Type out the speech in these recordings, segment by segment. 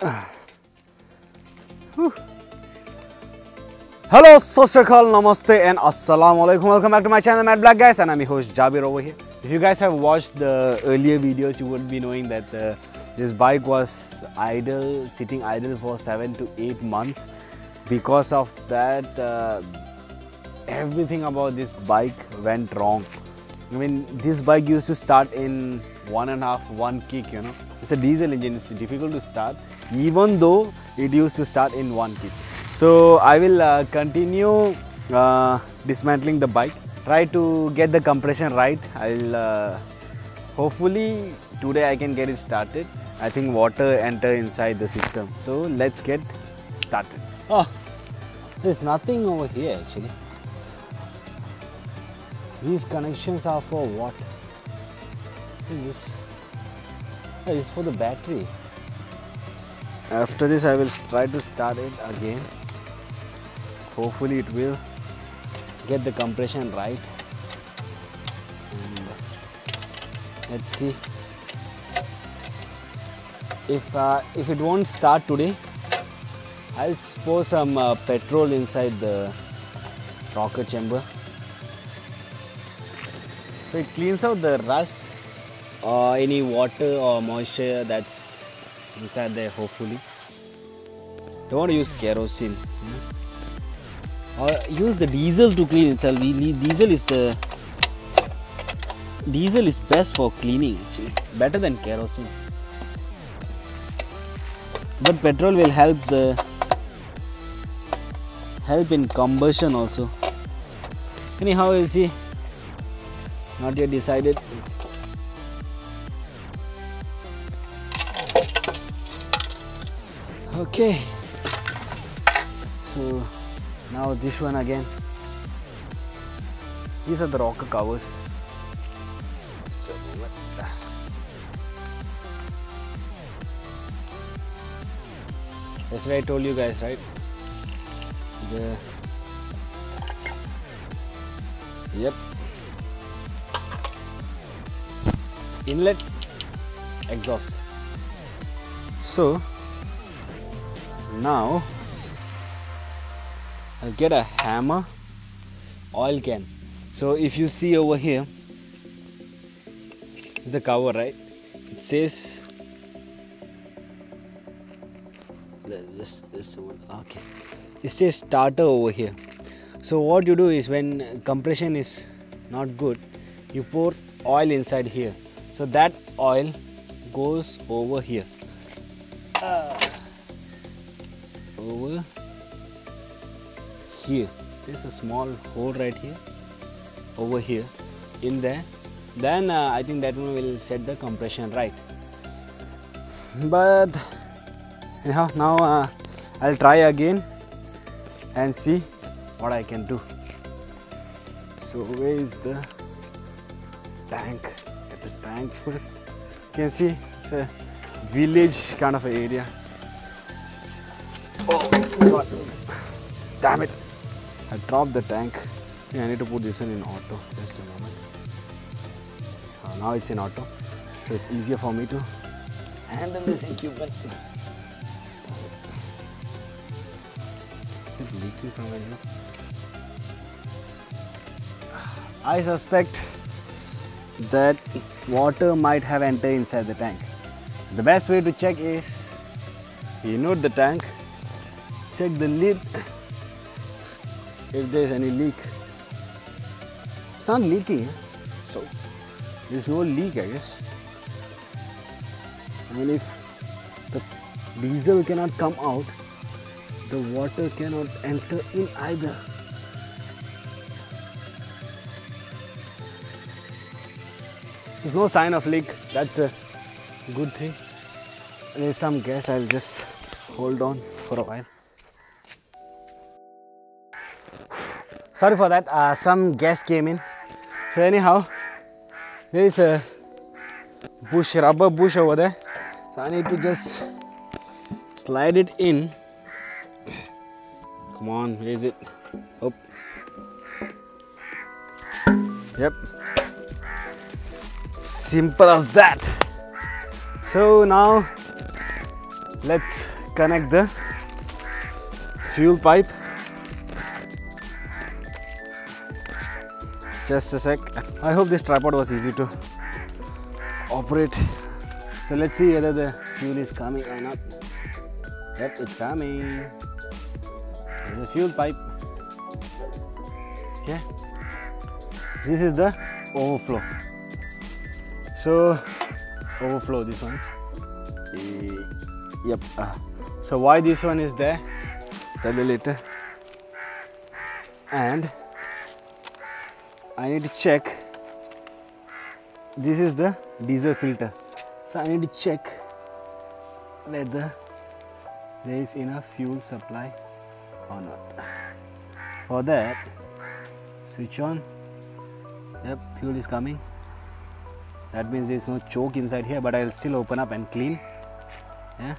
Hello, Sosakal, Namaste and Assalamu Alaikum. Welcome back to my channel, Mad Black Guys, and I'm your host Jabir over here. If you guys have watched the earlier videos, you would be knowing that this bike was idle, sitting idle for 7 to 8 months. Because of that, everything about this bike went wrong. I mean, this bike used to start in 1 kick, you know. It's a diesel engine, it's difficult to start, even though it used to start in 1 kick. So I will continue dismantling the bike, try to get the compression right. I'll hopefully today I can get it started. I think water enter inside the system. So let's get started. Oh, there's nothing over here actually. These connections are for what? What is this? Oh, it's for the battery. After this I will try to start it again. Hopefully it will get the compression right. And let's see. If it won't start today, I'll pour some petrol inside the rocker chamber. So it cleans out the rust or any water or moisture that's inside there, hopefully. Don't want to use kerosene. Or use the diesel to clean itself. Diesel is best for cleaning actually, better than kerosene. But petrol will help in combustion also. Anyhow, we'll see. Not yet decided. Okay. So now this one again. These are the rocker covers. So that's what I told you guys, right? Yep. Inlet, exhaust. So now I'll get a hammer, oil can. So if you see over here, is the cover, right? It says just one. Okay. It says starter over here. So what you do is when compression is not good, you pour oil inside here. So that oil goes over here. Over here. There's a small hole right here. Over here. In there. Then I think that one will set the compression right. But anyhow, now I'll try again and see what I can do. So where is the tank? Get the tank first. You can see it's a village kind of area. Oh God! Damn it! I dropped the tank. I think I need to put this one in auto. Just a moment. Now it's in auto, so it's easier for me to handle this equipment. Is it leaking from anywhere? I suspect that water might have entered inside the tank. So the best way to check is, you know, the tank, check the lid if there is any leak. It's not leaking, so there's no leak, I guess. I mean, if the diesel cannot come out, the water cannot enter in either. There's no sign of leak. That's a good thing. There's some gas. I'll just hold on for a while. Sorry for that. Some gas came in. So anyhow, there is a bush, rubber bush over there. So I need to just slide it in. Come on, where is it? Oh. Yep. Simple as that. So now let's connect the fuel pipe. Just a sec. I hope this tripod was easy to operate. So let's see whether the fuel is coming or not. Yep, it's coming. There's the fuel pipe. Okay. This is the overflow. So overflow, this one. Yep. So why this one is there? Tell you later. And I need to check. This is the diesel filter. So I need to check whether there is enough fuel supply or not. For that, switch on. Yep, fuel is coming. That means there is no choke inside here, but I will still open up and clean. Yeah.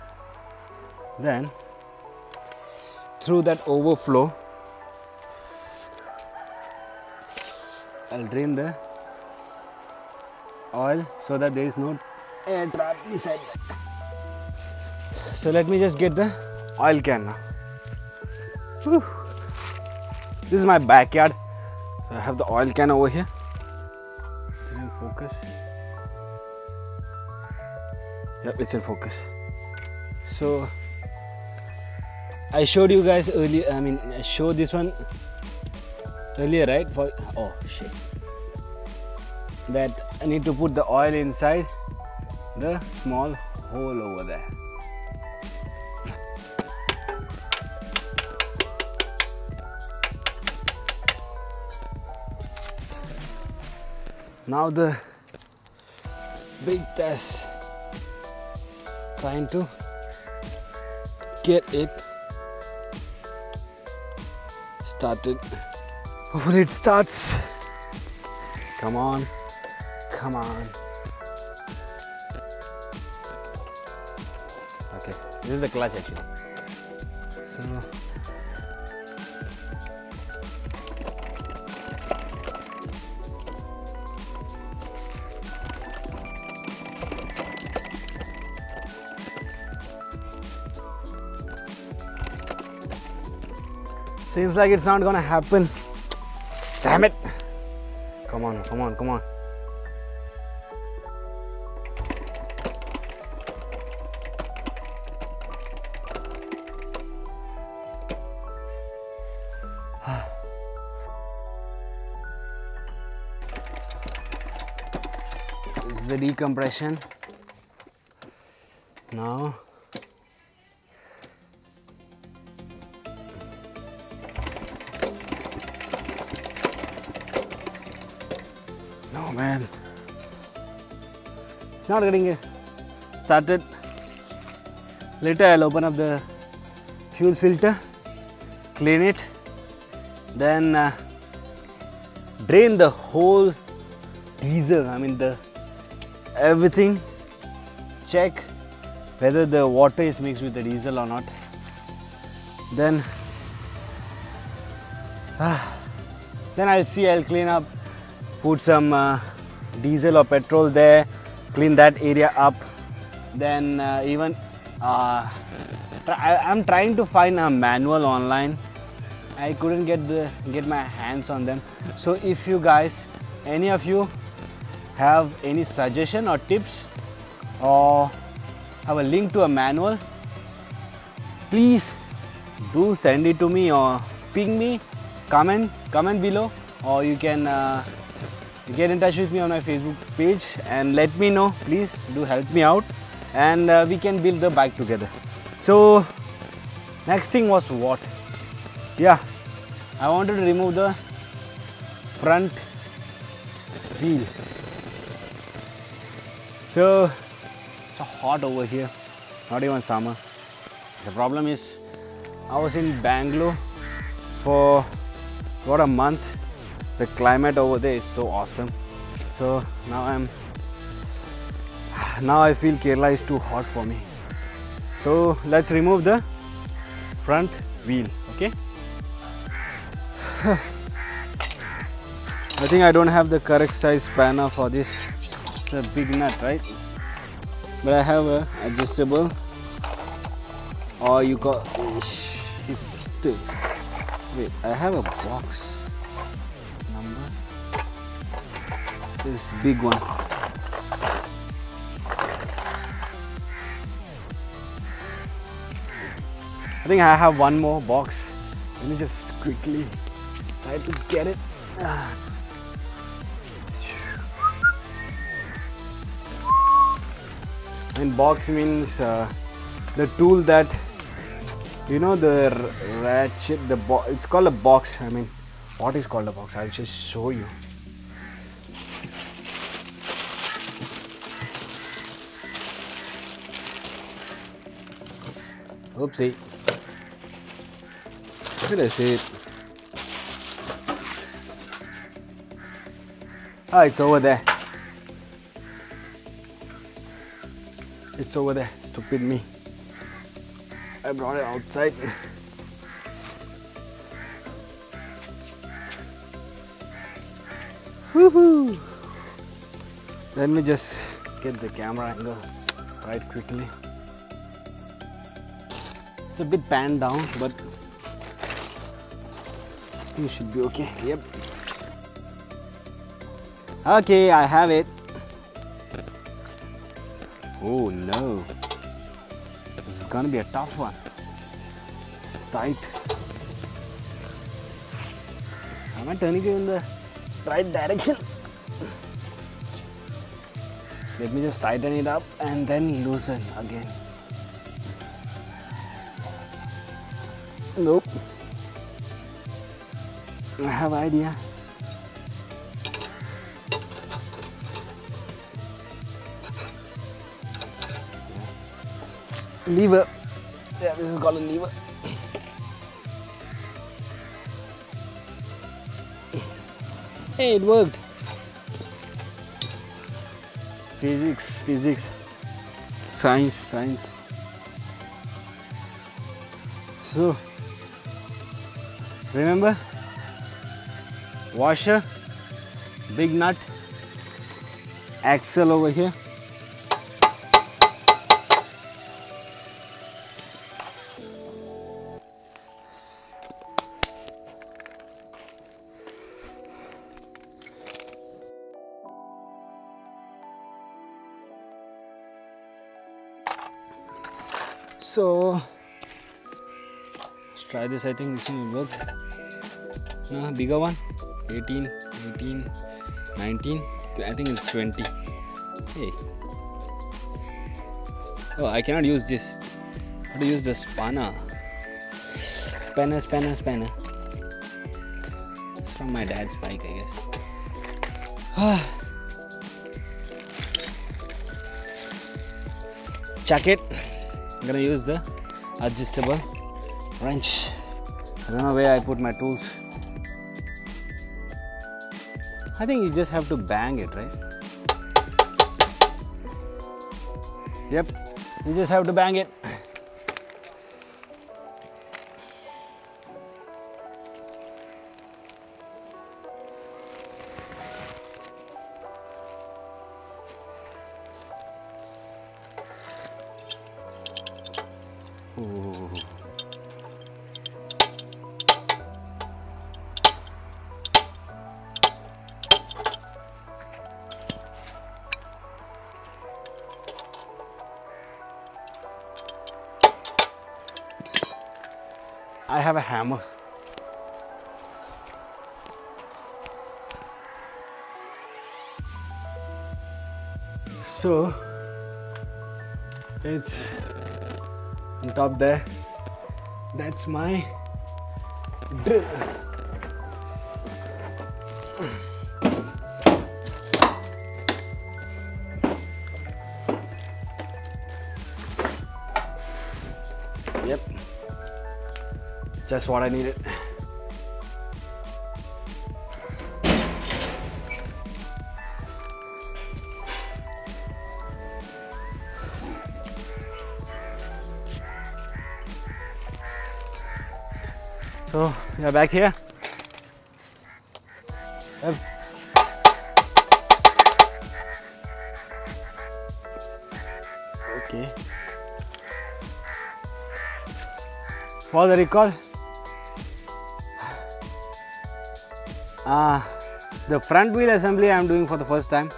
Then through that overflow, I'll drain the oil so that there is no air trap inside. So let me just get the oil can now. Whew. This is my backyard. So I have the oil can over here. It's in focus. Yep, it's in focus. So I showed you guys earlier. I showed this one earlier, right? For oh shit. That I need to put the oil inside the small hole over there. Now the big test, trying to get it started. Hopefully it starts. Come on, come on. Okay, this is the clutch actually. So seems like it's not gonna happen. Damn it! Come on, come on, come on. This is the decompression. Now no man, it's not getting started. Later I'll open up the fuel filter, clean it, then drain the whole diesel, the everything, check whether the water is mixed with the diesel or not. Then I'll clean up, put some diesel or petrol there, clean that area up. Then I'm trying to find a manual online. I couldn't get my hands on them. So if you guys, any of you have any suggestion or tips or have a link to a manual, please do send it to me or ping me, comment below, or you can get in touch with me on my Facebook page and let me know. Please do help me out, and we can build the bike together. So next thing was what? Yeah, I wanted to remove the front wheel. So it's so hot over here, not even summer. The problem is I was in Bangalore for about a month. The climate over there is so awesome. So now I feel Kerala is too hot for me. So let's remove the front wheel, okay? I think I don't have the correct size spanner for this. It's a big nut, right? But I have a adjustable or you got shift. Wait, I have a box number. This big one. I think I have one more box. Let me just quickly try to get it. And box means the tool that, you know, the ratchet, it's called a box. I mean, what is called a box? I'll just show you. Oopsie. Where did I say it? Ah, it's over there. It's over there. Stupid me. I brought it outside. Woohoo! Let me just get the camera angle right quickly. It's a bit panned down, but you should be okay. Yep. Okay, I have it. Oh no. This is gonna be a tough one. It's tight. Am I turning it in the right direction? Let me just tighten it up and then loosen again. Nope. I have an idea. Lever. Yeah, this is called a lever. Hey, it worked. Physics. Science. So, remember? Washer, big nut, axle over here. So let's try this. I think this one will work. No, bigger one. 18, 19. I think it's 20. Hey. Oh, I cannot use this. I have to use the spanner. Spanner. It's from my dad's bike, I guess. Chuck it. I'm gonna use the adjustable wrench. I don't know where I put my tools. I think you just have to bang it, right? Yep, you just have to bang it. Ooh. I have a hammer. So it's on top there. That's my drill. Yep. Just what I needed. So we are back here. Okay. For the record, the front wheel assembly I am doing for the first time.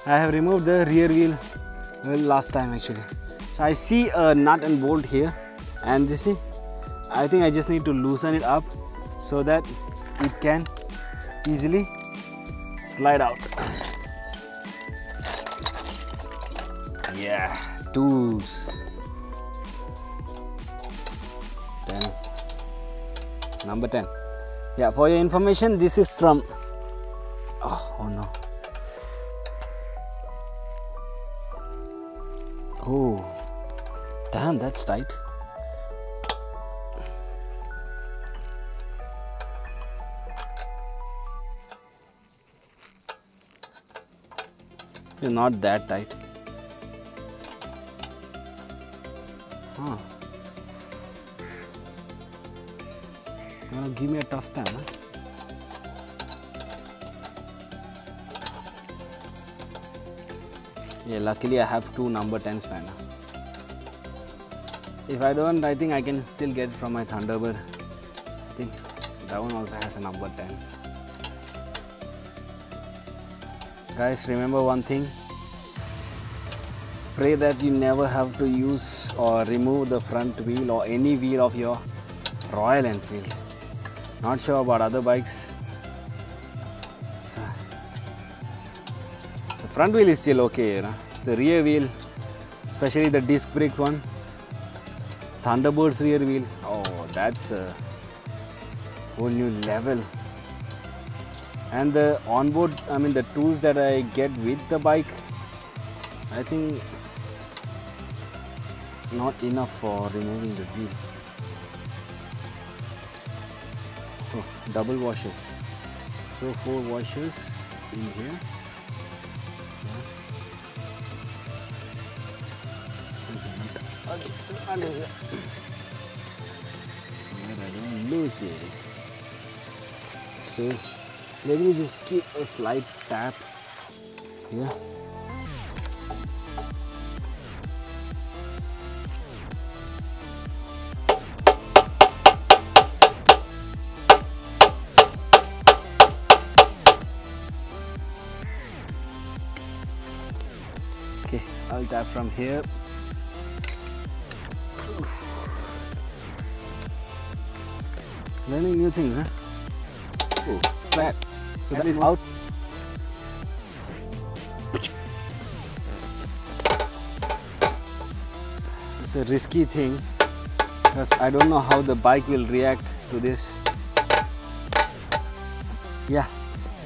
I have removed the rear wheel last time actually. So I see a nut and bolt here, and you see, I think I just need to loosen it up so that it can easily slide out. Yeah, tools. 10. Number 10. Yeah, for your information, this is from. Oh no. Oh, damn, that's tight. It's not that tight. Huh. You're gonna give me a tough time, huh? Yeah, luckily I have two number 10 spanner. If I don't, I think I can still get it from my Thunderbird. I think that one also has a number 10. Guys, remember one thing. Pray that you never have to use or remove the front wheel or any wheel of your Royal Enfield. Not sure about other bikes. So, the front wheel is still okay, you know. The rear wheel, especially the disc brake one, Thunderbird's rear wheel, oh, that's a whole new level. And the onboard, I mean the tools that I get with the bike, I think not enough for removing the wheel. Oh, double washers. So 4 washers in here. So that I don't lose it. So let me just give a slight tap here. Okay, I'll tap from here. Learning new things, huh? Oh, flat. So that is out. It's a risky thing because I don't know how the bike will react to this. Yeah,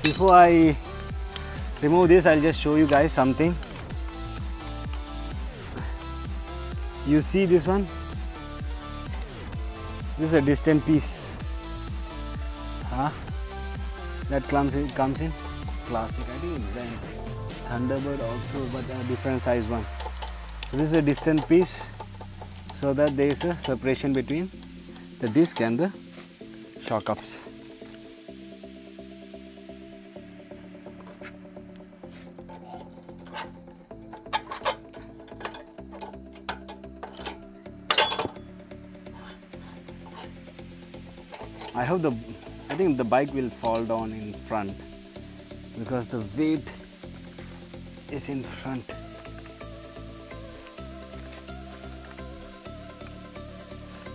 before I remove this, I'll just show you guys something. You see this one? This is a distant piece. That comes in classic. I think it's then Thunderbird also, but a different size one. So this is a distant piece, so that there is a separation between the disc and the shock ups. I think the bike will fall down in front because the weight is in front.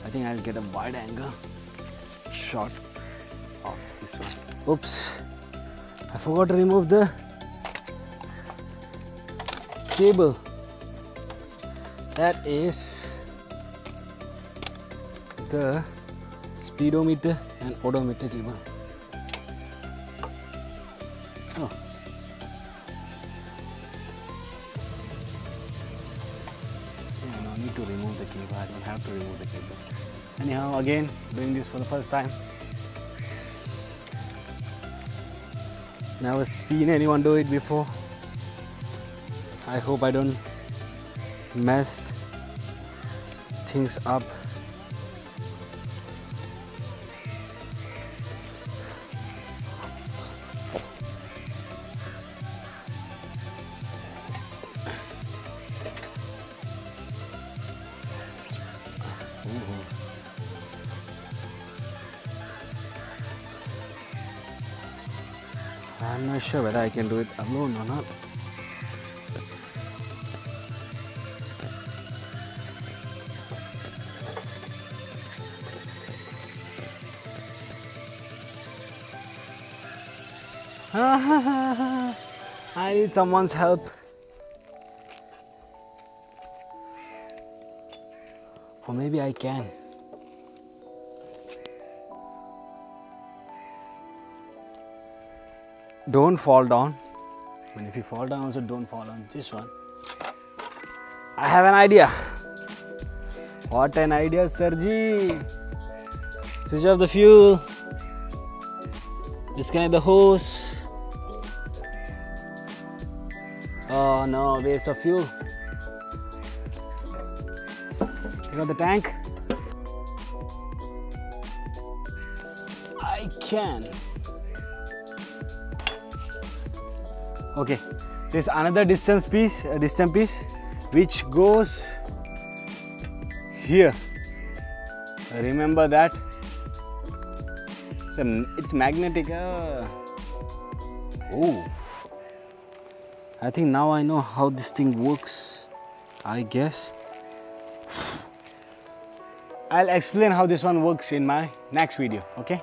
I think I'll get a wide angle shot of this one. Oops, I forgot to remove the cable. That is the speedometer and odometer cable. Oh. Yeah, no need to remove the cable. I don't have to remove the cable. Anyhow, again, doing this for the first time. Never seen anyone do it before. I hope I don't mess things up. I'm not sure whether I can do it alone or not. I need someone's help. Or maybe I can. Don't fall down. And if you fall down, also don't fall on this one. I have an idea. What an idea, Sergi. Switch off the fuel. Disconnect the hose. Oh no, waste of fuel. Take out the tank. I can. Okay, there's another distant piece which goes here. Remember that? It's magnetic. Oh, I think now I know how this thing works, I guess. I'll explain how this one works in my next video, okay?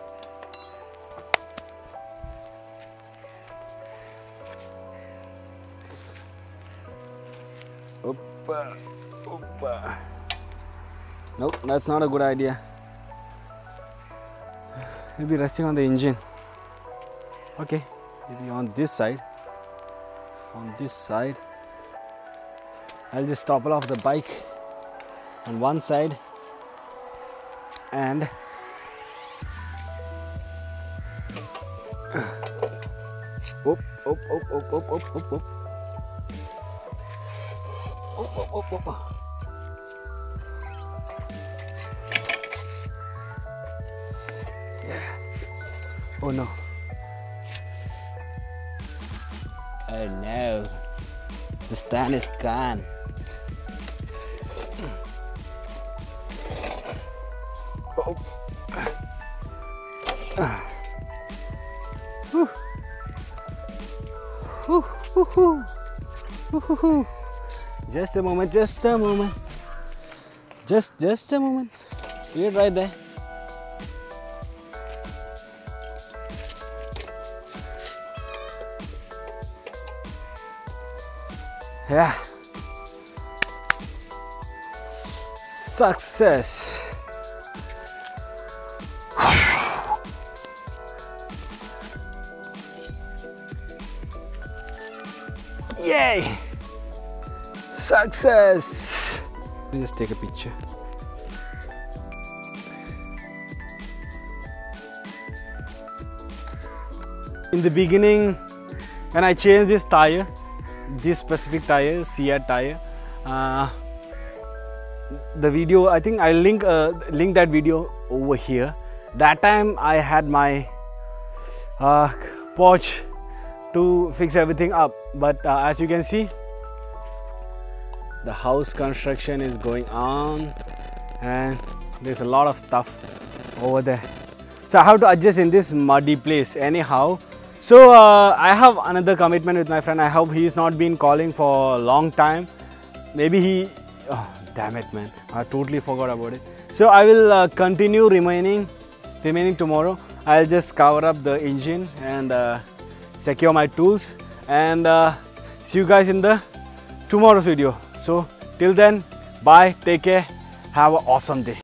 Oppa, oppa. Nope, that's not a good idea. It'll be resting on the engine. Okay, maybe on this side. On this side, I'll just topple off the bike on one side and up. Yeah. Oh no. Oh no. The stand is gone. Oh. Just a moment, just a moment. Just a moment. You're right there. Yeah. Success. Yay! Success! Let me just take a picture. In the beginning, when I changed this tire, this specific tire, Seat tire, the video, I think I'll link that video over here. That time I had my porch to fix everything up, but as you can see, the house construction is going on and there's a lot of stuff over there, so I have to adjust in this muddy place anyhow. So I have another commitment with my friend. I hope he's not been calling for a long time. Maybe he, oh damn it man, I totally forgot about it. So I will continue remaining tomorrow. I'll just cover up the engine and secure my tools and see you guys in the tomorrow's video. So till then, bye, take care, have an awesome day.